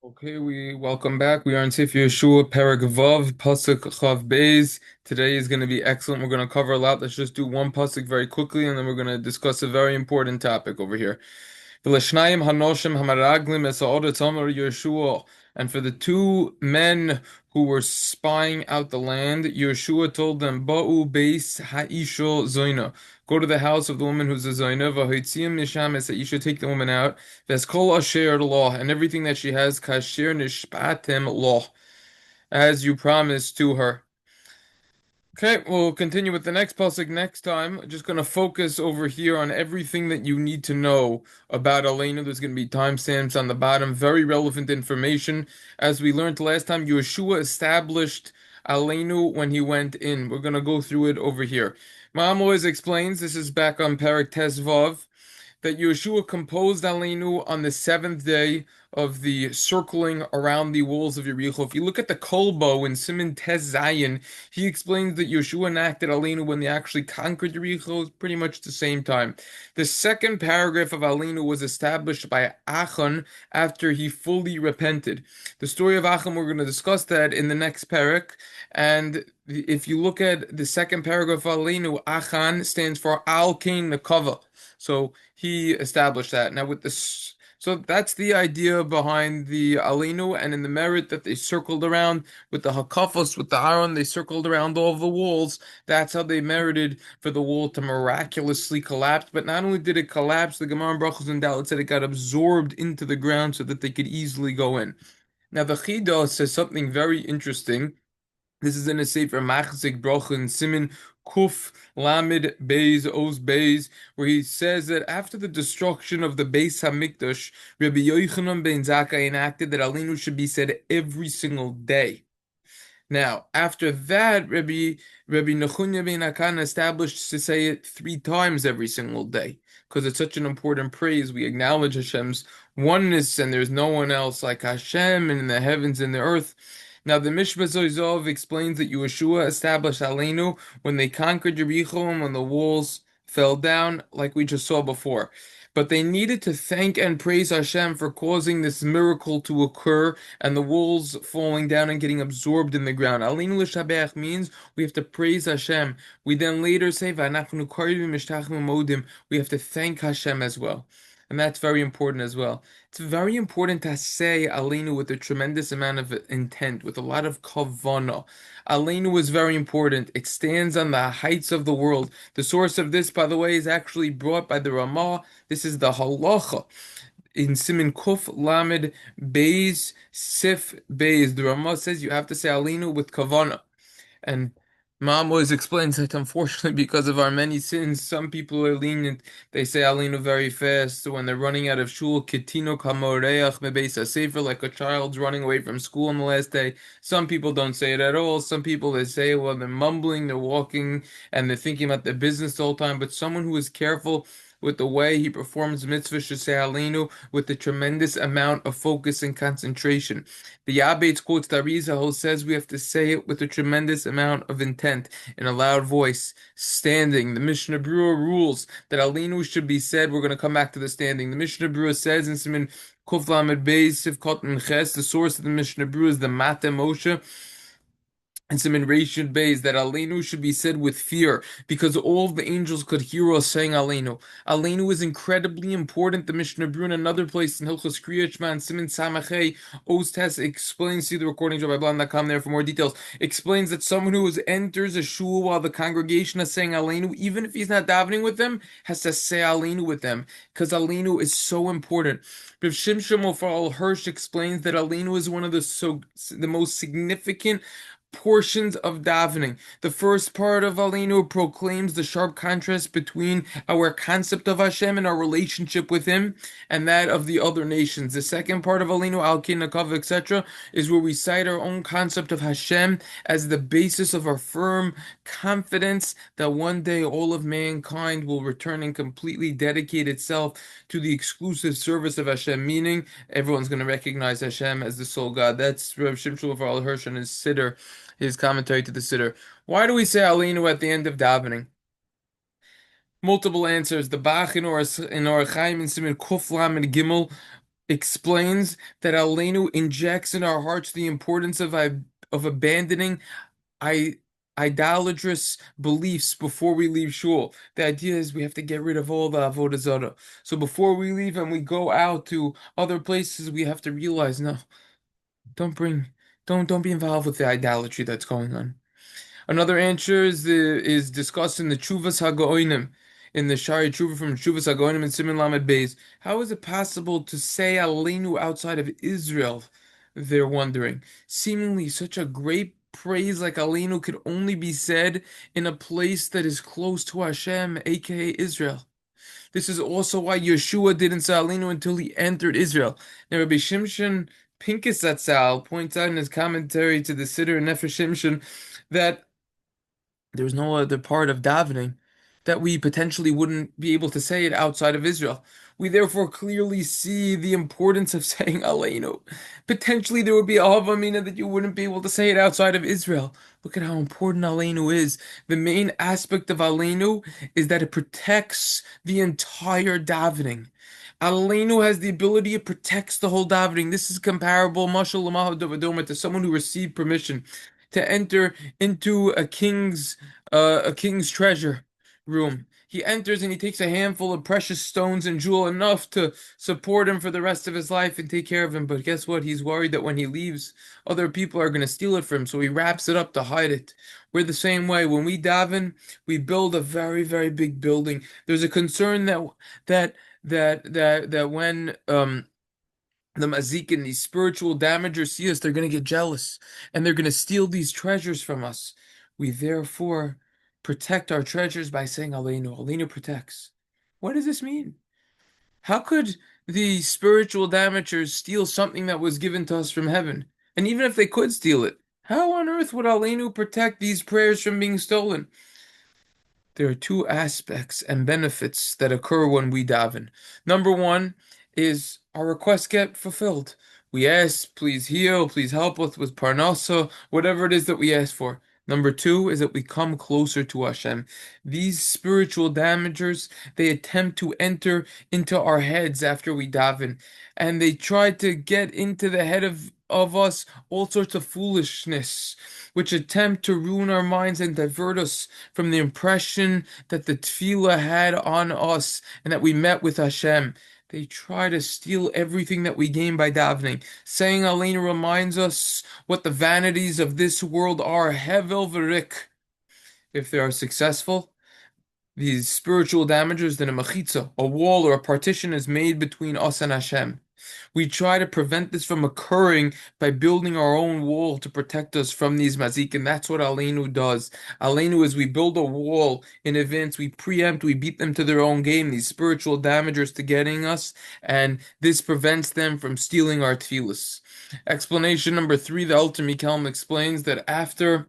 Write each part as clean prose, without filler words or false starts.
Okay, we welcome back. We are in Sefer Yehoshua, Perek Vav, Pasuk Chav Beis. Today is going to be excellent. We're going to cover a lot. Let's just do one pasuk very quickly, and then we're going to discuss a very important topic over here. V'lashnayim hanoshim hamaraglim esa'oda tamar Yehoshua. And for the two men who were spying out the land, Yehoshua told them, Ba'u beis ha'isho zoina. Go to the house of the woman who's a zoina, v'hoitziim misham es ha'isha, take the woman out, v'eskol asher law, and everything that she has, kasher nishpatem law, as you promised to her. Okay, we'll continue with the next pasuk next time. Just going to focus over here on everything that you need to know about Alanu. There's going to be timestamps on the bottom, very relevant information. As we learned last time, Yehoshua established Alanu when he went in. We're going to go through it over here. Ma'am always explains, this is back on Perek Tezvav, that Yehoshua composed Alenu on the seventh day of the circling around the walls of Yericho. If you look at the Kolbo in Siman Tez Zayin, he explains that Yehoshua enacted Alenu when they actually conquered Yericho, pretty much the same time. The second paragraph of Alenu was established by Achan after he fully repented. The story of Achan, we're going to discuss that in the next parak. And if you look at the second paragraph of Alenu, Achan stands for Al Kain Nekava. So he established that. Now with this, so that's the idea behind the Alinu, and in the merit that they circled around with the Hakafos, with the Aaron, they circled around all of the walls. That's how they merited for the wall to miraculously collapse. But not only did it collapse, the Gemara and Brachos and Dalet said it got absorbed into the ground so that they could easily go in. Now the Chidah says something very interesting. This is in a Sefer Machzik Broch and Simin Kuf Lamed Beis Oz Beis, where he says that after the destruction of the Beis Hamikdash, Rabbi Yochanan ben Zakkai enacted that Alinu should be said every single day. Now, after that, Rabbi Nechunya ben Akan established to say it three times every single day, because it's such an important praise. We acknowledge Hashem's oneness, and there's no one else like Hashem in the heavens and the earth. Now, the Mishpah Zoizov explains that Yehoshua established Alenu when they conquered Jericho and when the walls fell down, like we just saw before. But they needed to thank and praise Hashem for causing this miracle to occur and the walls falling down and getting absorbed in the ground. Alinu l'shabeach means we have to praise Hashem. We then later say, "V'anachnu korivim mishtachim modim." We have to thank Hashem as well. And that's very important as well. It's very important to say Alenu with a tremendous amount of intent, with a lot of kavanah. Alenu is very important. It stands on the heights of the world. The source of this, by the way, is actually brought by the Ramah. This is the halacha in Simin Kuf Lamed Beis Sif Beis. The Ramah says you have to say Alenu with kavanah. And Mom always explains that unfortunately, because of our many sins, some people are lenient. They say Alinu very fast. So when they're running out of shul, kitino kamoreach mebeis sefer, like a child's running away from school on the last day. Some people don't say it at all. Some people they say it while they're mumbling, they're walking, and they're thinking about their business the whole time. But someone who is careful with the way he performs mitzvah should say Alinu with a tremendous amount of focus and concentration. The Yabbetz quotes the Arizal, who says we have to say it with a tremendous amount of intent, in a loud voice, standing. The Mishnah Berurah rules that Alinu should be said. We're going to come back to the standing. The Mishnah Berurah says in Siman Kuf Lamed Beis Sivkot Minches, the source of the Mishnah Berurah is the Mate Moshe. And some in Rishon Beis that Alenu should be said with fear because all of the angels could hear us saying Alenu. Alenu is incredibly important. The Mishnah Berurah in another place in Hilchos Kriya Shema and Siman Samachei Oz Tes explains, see the recordings of Rabbi.com there for more details, explains that someone who enters a shul while the congregation is saying Alenu, even if he's not davening with them, has to say Alenu with them because Alenu is so important. Rav Shimshon Mofal Hirsch explains that Alenu is one of the most significant portions of davening. The first part of Alenu proclaims the sharp contrast between our concept of Hashem and our relationship with Him and that of the other nations. The second part of Alenu, Al Kin Nakav, etc., is where we cite our own concept of Hashem as the basis of our firm confidence that one day all of mankind will return and completely dedicate itself to the exclusive service of Hashem, meaning everyone's going to recognize Hashem as the sole God. That's Rav Shimshon Raphael Hirsch and his Siddur, his commentary to the Siddur. Why do we say Alinu at the end of davening? Multiple answers. The Bach in Or Chaim and Siman Kuf Lamed Gimel explains that Alenu injects in our hearts the importance of abandoning I idolatrous beliefs before we leave shul. The idea is we have to get rid of all the avodah zarah. So before we leave and we go out to other places, we have to realize, no, don't bring, don't be involved with the idolatry that's going on. Another answer is discussed in the Chuvas Hagoinim, in the Shari Chuva from Chuvas Hagoinim and Siman Lamed Beis. How is it possible to say Aleinu outside of Israel? They're wondering. Seemingly, such a great praise like Aleinu could only be said in a place that is close to Hashem, aka Israel. This is also why Yeshua didn't say Aleinu until he entered Israel. Now, Rabbi Shimshon Pincus Zatzal points out in his commentary to the Siddur Nefesh Shimshon that there's no other part of davening that we potentially wouldn't be able to say it outside of Israel. We therefore clearly see the importance of saying Aleinu. Potentially there would be a Havamina that you wouldn't be able to say it outside of Israel. Look at how important Aleinu is. The main aspect of Aleinu is that it protects the entire davening. Alanu has the ability, it protects the whole davening. This is comparable, Mashal Lamaha Dovadoma, to someone who received permission to enter into a king's treasure room. He enters and he takes a handful of precious stones and jewel, enough to support him for the rest of his life and take care of him. But guess what? He's worried that when he leaves, other people are going to steal it from him, so he wraps it up to hide it. We're the same way. When we daven, we build a very, very big building. There's a concern that when the mazikin, these spiritual damagers, see us, they're going to get jealous and they're going to steal these treasures from us. We therefore protect our treasures by saying Aleinu. Aleinu protects. What does this mean? How could the spiritual damagers steal something that was given to us from heaven? And even if they could steal it, how on earth would Aleinu protect these prayers from being stolen? There are two aspects and benefits that occur when we daven. Number one is our requests get fulfilled. We ask, please heal, please help us with parnasa, whatever it is that we ask for. Number two is that we come closer to Hashem. These spiritual damagers, they attempt to enter into our heads after we daven, and they try to get into the head of us all sorts of foolishness, which attempt to ruin our minds and divert us from the impression that the tefillah had on us and that we met with Hashem. They try to steal everything that we gain by davening. Saying Aleinu reminds us what the vanities of this world are, hevel v'rik. If they are successful, these spiritual damagers, then a mechitza, a wall or a partition is made between us and Hashem. We try to prevent this from occurring by building our own wall to protect us from these mazik, and that's what Aleinu does. Aleinu is we build a wall in advance, we preempt, we beat them to their own game, these spiritual damagers to getting us, and this prevents them from stealing our tefillas. Explanation number three, the Alter Mikelm explains that after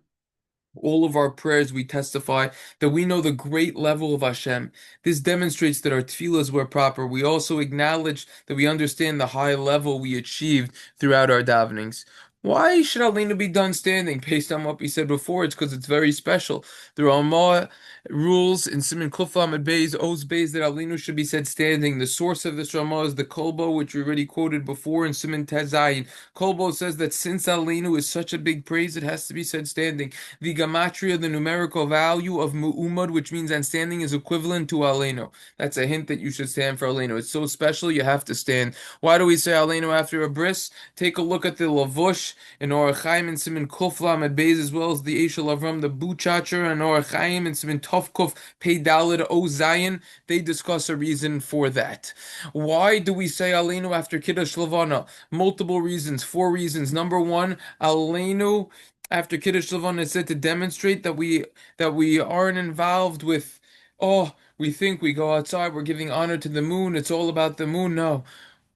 all of our prayers, we testify that we know the great level of Hashem. This demonstrates that our tefillahs were proper. We also acknowledge that we understand the high level we achieved throughout our davenings. Why should Aleinu be done standing? Based on what we said before, it's because it's very special. The Ramah rules in Siman Kuf Lamed Beis, Oz Beis, that Aleinu should be said standing. The source of this Ramah is the Kolbo, which we already quoted before in Siman Tezayin. Kolbo says that since Aleinu is such a big praise, it has to be said standing. The Gematria, the numerical value of Mu'umad, which means and standing, is equivalent to Aleinu. That's a hint that you should stand for Aleinu. It's so special, you have to stand. Why do we say Aleinu after a bris? Take a look at the Lavush in Orach Chaim and Siman Kuf Lamed Beis, as well as the Eshel Avram, the Buchacher, and Orach Chaim and Siman Tov Kuf Pei Daled O Zayin. They discuss a reason for that. Why do we say Aleinu after kiddush levana? Multiple reasons, four reasons. Number one, Aleinu after kiddush levana is said to demonstrate that we aren't involved with, oh, we think we go outside, we're giving honor to the moon, it's all about the moon. No.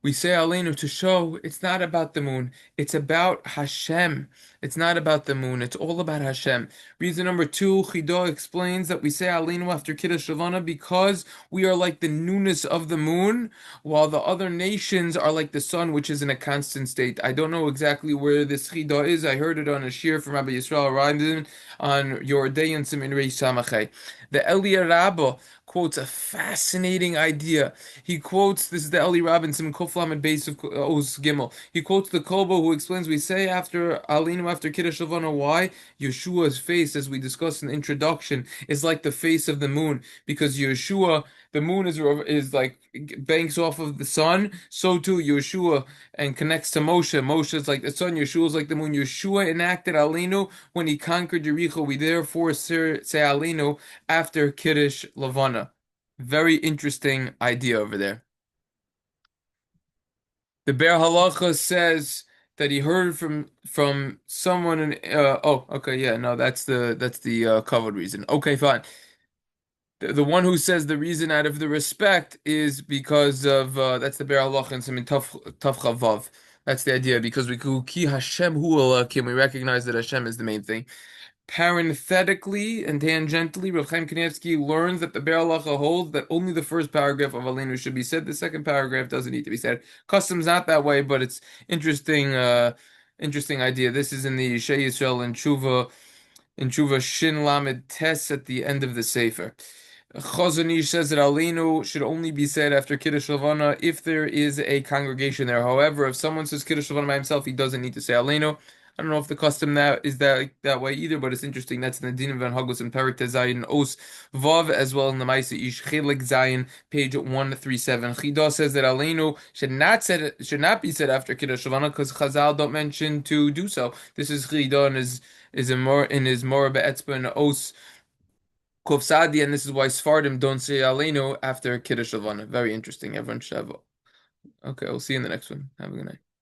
We say Aleinu to show it's not about the moon. It's about Hashem. It's not about the moon. It's all about Hashem. Reason number two, Chido explains that we say Aleinu after Kiddush Levana because we are like the newness of the moon, while the other nations are like the sun, which is in a constant state. I don't know exactly where this Chido is. I heard it on a shir from Rabbi Yisrael Rindin on Your Day in Simin Reish Samachay. The Eliyah Rabbah quotes a fascinating idea. He quotes, this is the Eli Robinson, Kuflam and base of Oz Gimel. He quotes the Kobo who explains, we say after Alinu, after Kiddush Levana, why Yeshua's face, as we discussed in the introduction, is like the face of the moon, because Yeshua, the moon is like banks off of the sun, so too Yeshua and connects to Moshe. Moshe is like the sun, Yeshua is like the moon. Yeshua enacted Alinu when he conquered Jericho. We therefore say Alinu after Kiddush Levana. Very interesting idea over there. The Bear Halacha says that he heard from someone in oh, okay, yeah, no, that's the covered reason. Okay, fine. The one who says the reason out of the respect is because of that's the Bear Halacha and some in Taf Chavav. That's the idea because we ki Hashem hu Elokim, we recognize that Hashem is the main thing. Parenthetically and tangentially, Rav Chaim Kanievsky learns that the Be'er Halacha holds that only the first paragraph of Alenu should be said. The second paragraph doesn't need to be said. Custom's not that way, but it's interesting. Interesting idea. This is in the Shei Yisrael and Tshuva Shin Lamed Tes at the end of the Sefer. Chazon Ish says that Aleinu should only be said after Kiddush Levana if there is a congregation there. However, if someone says Kiddush Levana by himself, he doesn't need to say Aleinu. I don't know if the custom that is that way either, but it's interesting. That's in the Din van Hagos and Perik Tezayin Os Vav, as well in the Maisa Ish Chelik Zayin, page 137. Chida says that Aleinu should not be said after Kiddush Levana because Chazal don't mention to do so. This is Chida and is in his Morah Be'etzba and Os Kuf Sadi, and this is why Sfardim don't say Aleinu after Kiddush Levana. Very interesting. Everyone should have. Okay, we'll see you in the next one. Have a good night.